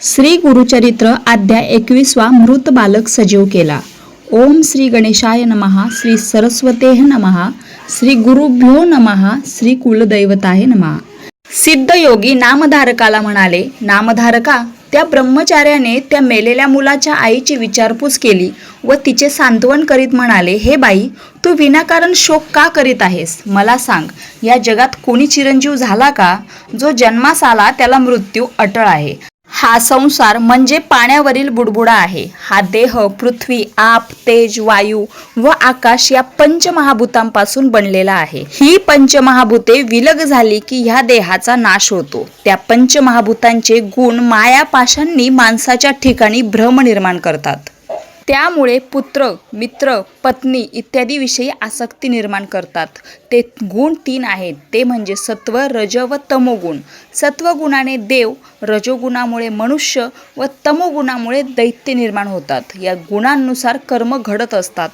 श्री गुरुचरित्र अध्याय 21 मृत बालक सजीव केला। ओम श्री गणेशाय नमः, श्री सरस्वतेः नमः, श्री गुरुभ्यो नमः, श्री कुलदैवताय नमः। सिद्ध योगी नामधारकाला म्हणाले, नामधारका, त्या ब्रह्मचार्याने त्या मेलेल्या मुलाच्या आईची विचारपूस केली व तिचे सांत्वन करीत म्हणाले, हे बाई, तू विनाकारण शोक का करीत आहेस? मला सांग, या जगात कोणी चिरंजीव झाला का? जो जन्मास आला त्याला मृत्यू अटळ आहे। हा संसार म्हणजे पाण्यावरील बुडबुडा आहे। हा देह पृथ्वी, आप, तेज, वायू व आकाश या पंचमहाभूतांपासून बनलेला आहे। ही पंचमहाभूते विलग झाली की ह्या देहाचा नाश होतो। त्या पंचमहाभूतांचे गुण मायापाशांनी माणसाच्या ठिकाणी भ्रम निर्माण करतात। त्यामुळे पुत्र, मित्र, पत्नी इत्यादी विषयी आसक्ती निर्माण करतात। ते गुण 3 आहेत, ते म्हणजे सत्व, रज व तमोगुण। सत्वगुणाने देव, रजोगुणामुळे मनुष्य व तमोगुणामुळे दैत्य निर्माण होतात। या गुणांनुसार कर्म घडत असतात।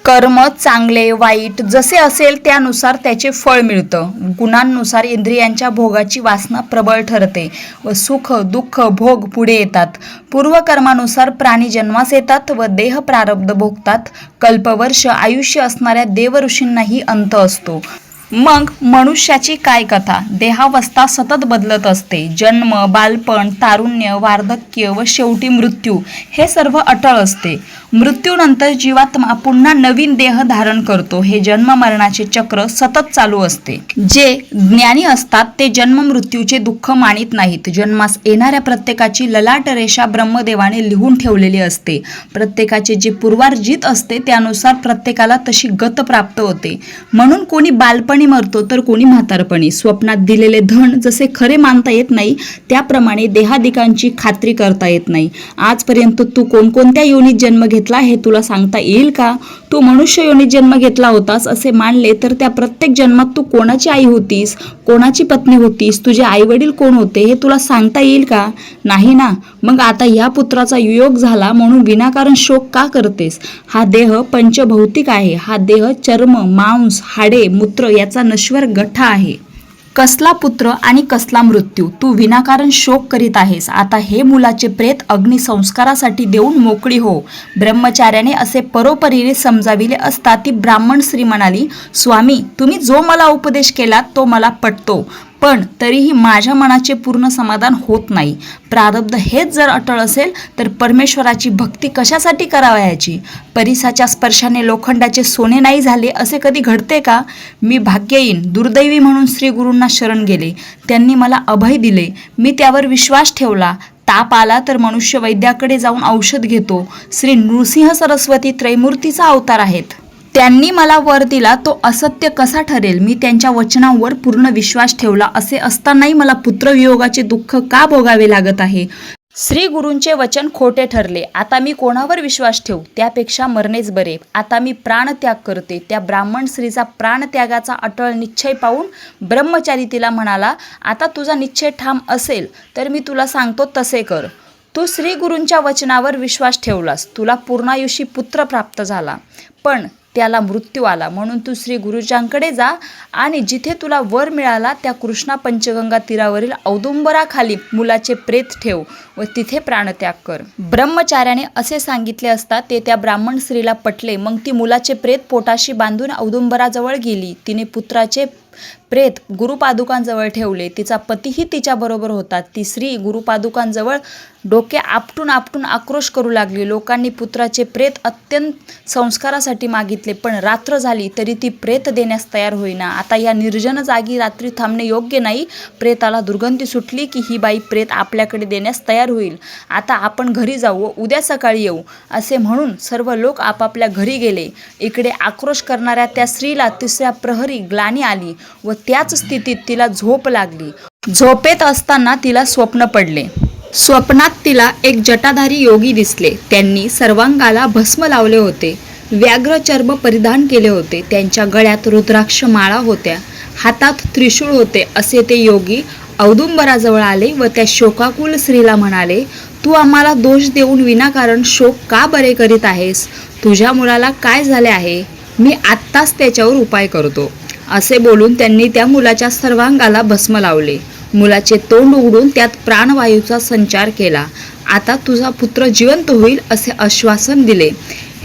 कर्म चांगले वाईट जसे असेल त्यानुसार त्याचे फळ मिळतं। गुणांनुसार इंद्रियांच्या भोगाची वासना प्रबळ ठरते व सुख, दुःख, भोग पुढे येतात। पूर्वकर्मानुसार प्राणी जन्मास येतात व देह प्रारब्ध भोगतात। कल्पवर्ष आयुष्य असणाऱ्या देवऋषींनाही अंत असतो। मग मनुष्याची काय कथा? देहावस्था सतत बदलत असते। जन्म, बालपण, तारुण्य, वार्धक्य व शेवटी मृत्यू हे सर्व अटळ असते। मृत्यूनंतर जीवात्मा पुन्हा नवीन देह धारण करतो। हे जन्म मरणाचे चक्र सतत चालू असते। जे ज्ञानी असतात ते जन्म मृत्यूचे दुःख मानित नाहीत। जन्मास येणाऱ्या प्रत्येकाची ललाट रेषा ब्रह्मदेवाने लिहून ठेवलेली असते। प्रत्येकाचे जे पूर्वार्जित असते त्यानुसार प्रत्येकाला तशी गत प्राप्त होते। म्हणून कोणी बालपणी मरतो तर कोणी म्हातारपणी। स्वप्नात दिलेले धन जसे खरे मानता येत नाही त्याप्रमाणे देहादिकांची खात्री करता येत नाही। आजपर्यंत तू कोणकोणत्या योनीत जन्म घेतला हे तुला सांगता येईल का? तू मनुष्य योनीत जन्म घेतला होतास असे मानले तर त्या प्रत्येक जन्मात तू कोणाची आई होतीस, कोणाची पत्नी होतीस, तुझे आई वडील कोण होते हे तुला सांगता येईल का? नाही ना। मग आता या पुत्राचा वियोग झाला म्हणून विनाकारण शोक का करतेस? हा देह पंचभौतिक आहे। हा देह चर्म, मांस, हाडे, मूत्र याचा नश्वर गठ्ठा आहे। कसला पुत्र आणि कसला मृत्यू? तू विनाकारण शोक करीत आहेस। आता हे मुलाचे प्रेत अग्निसंस्कारासाठी देऊन मोकळी हो। ब्रह्मचार्याने असे परोपरीने समजाविले असता ती ब्राह्मण स्त्री म्हणाली, स्वामी, तुम्ही जो मला उपदेश केलात तो मला पटतो, पण तरीही माझ्या मनाचे पूर्ण समाधान होत नाही। प्रारब्ध हेच जर अटळ असेल तर परमेश्वराची भक्ती कशासाठी करावयाची? परिसाच्या स्पर्शाने लोखंडाचे सोने नाही झाले असे कधी घडते का? मी भाग्यहीन, दुर्दैवी म्हणून श्री गुरूंना शरण गेले। त्यांनी मला अभय दिले। मी त्यावर विश्वास ठेवला। ताप आला तर मनुष्य वैद्याकडे जाऊन औषध घेतो। श्री नृसिंह सरस्वती त्रैमूर्तीचा अवतार आहेत। त्यांनी मला वर दिला तो असत्य कसा ठरेल? मी त्यांच्या वचनांवर पूर्ण विश्वास ठेवला। असे असतानाही मला पुत्रवियोगाचे दुःख का भोगावे लागत आहे? श्री गुरूंचे वचन खोटे ठरले। आता मी कोणावर विश्वास ठेवू? त्यापेक्षा मरणेच बरे। आता मी प्राणत्याग करते। त्या ब्राह्मण स्त्रीचा प्राणत्यागाचा अटळ निश्चय पाहून ब्रह्मचारी तिला म्हणाला, आता तुझा निश्चय ठाम असेल तर मी तुला सांगतो तसे कर। तू श्री गुरूंच्या वचनावर विश्वास ठेवलास, तुला पूर्णायुषी पुत्र प्राप्त झाला, पण त्याला मृत्यू आला। म्हणून तू श्री गुरुजांकडे जा आणि जिथे तुला वर मिळाला त्या कृष्णा पंचगंगा तीरावरील औदुंबराखाली मुलाचे प्रेत ठेव व तिथे प्राणत्याग कर। ब्रह्मचार्याने असे सांगितले असता ते त्या ब्राह्मण स्त्रीला पटले। मग ती मुलाचे प्रेत पोटाशी बांधून औदुंबराजवळ गेली। तिने पुत्राचे प्रेत गुरुपादुकांजवळ ठेवले। तिचा पतीही तिच्याबरोबर होता। ती स्त्री गुरुपादुकांजवळ डोके आपटून आपटून आक्रोश करू लागली। लोकांनी पुत्राचे प्रेत अत्यंत संस्कारासाठी मागितले, पण रात्र झाली तरी ती प्रेत देण्यास तयार होईना। आता या निर्जन जागी रात्री थांबणे योग्य नाही। प्रेताला दुर्गंधी सुटली की ही बाई प्रेत आपल्याकडे देण्यास तयार होईल। आता आपण घरी जाऊ व उद्या सकाळी येऊ असे म्हणून सर्व लोक आपापल्या घरी गेले। इकडे आक्रोश करणाऱ्या त्या स्त्रीला तिसऱ्या प्रहरी ग्लानी आली व त्याच स्थितीत तिला झोप लागली। झोपेत असताना तिला स्वप्न पडले। स्वप्नात तिला एक जटाधारी योगी दिसले। त्यांनी सर्वांगाला भस्म लावले होते, व्याघ्र चर्म परिधान केले होते, त्यांच्या गळ्यात रुद्राक्ष माळा होत्या, हातात त्रिशूळ होते। असे ते योगी औदुंबराजवळ आले व त्या शोकाकुल स्त्रीला म्हणाले, तू आम्हाला दोष देऊन विनाकारण शोक का बरे करीत आहेस? तुझ्या मुलाला काय झाले आहे? मी आत्ताच त्याच्यावर उपाय करतो। असे बोलून त्यांनी त्या मुलाच्या सर्वांगाला भस्म लावले मुलाचे तोंड उघडून त्यात प्राणवायूचा संचार केला. आता तुझा पुत्र जिवंत होईल असे आश्वासन दिले.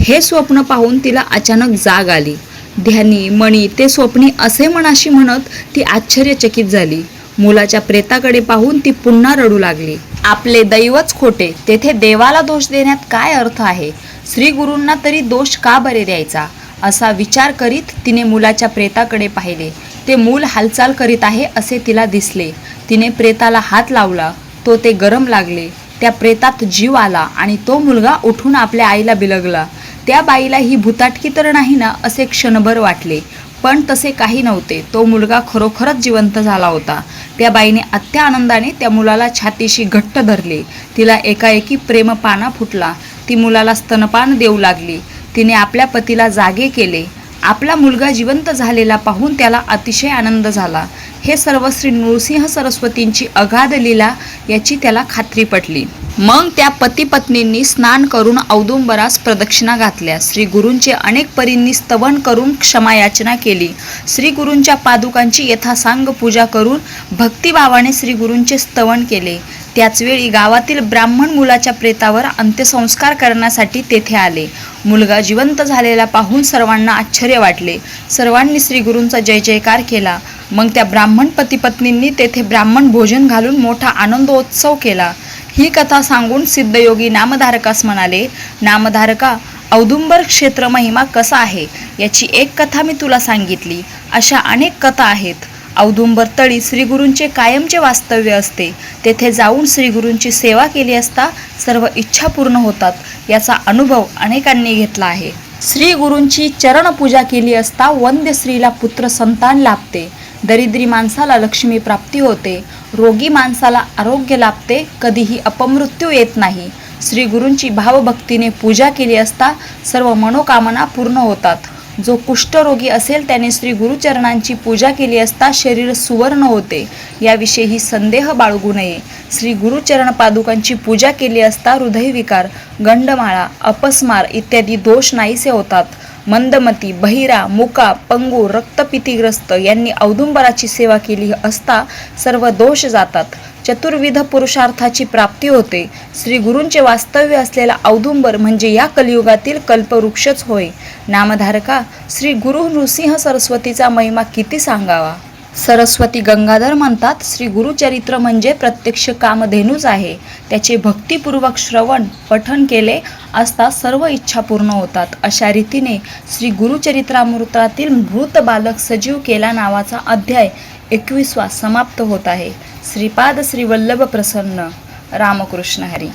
हे स्वप्न पाहून तिला अचानक जाग आली. ध्यानी मणी ते स्वप्नी असे मनाशी म्हणत ती आश्चर्यचकित झाली. मुलाच्या प्रेताकडे पाहून ती पुन्हा रडू लागली. आपले दैवच खोटे, तेथे देवाला दोष देण्यात काय अर्थ आहे? श्री गुरूंना तरी दोष का बरे द्यायचा, असा विचार करीत तिने मुलाच्या प्रेताकडे पाहिले. ते मूल हालचाल करीत आहे असे तिला दिसले. तिने प्रेताला हात लावला. ते गरम लागले. त्या प्रेतात जीव आला आणि तो मुलगा उठून आपल्या आईला बिलगला. त्या बाईला ही भुताटकी तर नाही ना असे क्षणभर वाटले, पण तसे काही नव्हते. तो मुलगा खरोखरच जिवंत झाला होता. त्या बाईने अत्या आनंदाने त्या मुलाला छातीशी घट्ट धरले. तिला एकाएकी प्रेमपाना फुटला. ती मुलाला स्तनपान देऊ लागली. तिने आपल्या पतीला जागे केले. आपला मुलगा जिवंत झालेला पाहून त्याला अतिशय आनंद झाला. हे सर्व श्री नृसिंह सरस्वतींची अगाध लीला याची त्याला खात्री पटली. मग त्या पती पत्नींनी स्नान करून औदुंबरास प्रदक्षिणा घातल्या. श्री गुरूंचे अनेक परींनी स्तवन करून क्षमायाचना केली. श्री गुरूंच्या पादुकांची यथासांग पूजा करून भक्तिभावाने श्री गुरूंचे स्तवन केले. त्याचवेळी गावातील ब्राह्मण मुलाच्या प्रेतावर अंत्यसंस्कार करण्यासाठी तेथे आले. मुलगा जिवंत झालेला पाहून सर्वांना आश्चर्य वाटले. सर्वांनी श्री गुरूंचा जय जयकार केला. मग त्या ब्राह्मण पती पत्नींनी तेथे ब्राह्मण भोजन घालून मोठा आनंदोत्सव केला. ही कथा सांगून सिद्धयोगी नामधारकास म्हणाले, नामधारका, औदुंबर क्षेत्र महिमा कसा आहे याची एक कथा मी तुला सांगितली. अशा अनेक कथा आहेत. औदुंबर तळी श्रीगुरूंचे कायमचे वास्तव्य असते. तेथे जाऊन श्रीगुरूंची सेवा केली असता सर्व इच्छा पूर्ण होतात. याचा अनुभव अनेकांनी घेतला आहे. श्री गुरूंची चरणपूजा केली असता वंद्य स्त्रीला पुत्र संतान लाभते. दरिद्री माणसाला लक्ष्मी प्राप्ती होते. रोगी माणसाला आरोग्य लाभते. कधीही अपमृत्यू येत नाही. श्री गुरूंची भावभक्तीने पूजा केली असता सर्व मनोकामना पूर्ण होतात. जो कुष्ठरोगी असेल त्याने श्री गुरुचरणांची पूजा केली असता शरीर सुवर्ण होते. याविषयी संदेह बाळगू नये. श्री गुरुचरण पादुकांची पूजा केली असता हृदयविकार, गंडमाळा, अपस्मार इत्यादी दोष नाहीसे होतात. मंदमती, बहिरा, मुका, पंगू, रक्तपितीग्रस्त यांनी औदुंबराची सेवा केली असता सर्व दोष जातात. चतुर्विध पुरुषार्थाची प्राप्ती होते. श्री गुरूंचे वास्तव्य असलेला औदुंबर म्हणजे या कलियुगातील कल्पवृक्षच होय. नामधारका, श्री गुरु नृसिंह सरस्वतीचा महिमा किती सांगावा. सरस्वती गंगाधर म्हणतात, श्री गुरुचरित्र म्हणजे प्रत्यक्ष कामधेनूच आहे. त्याचे भक्तिपूर्वक श्रवण पठण केले असता सर्व इच्छा पूर्ण होतात. अशा रीतीने श्री गुरुचरित्रामृतातील मृत बालक सजीव केला नावाचा अध्याय 21 समाप्त होत आहे. श्रीपाद श्री वल्लभ प्रसन्न. रामकृष्ण हरी.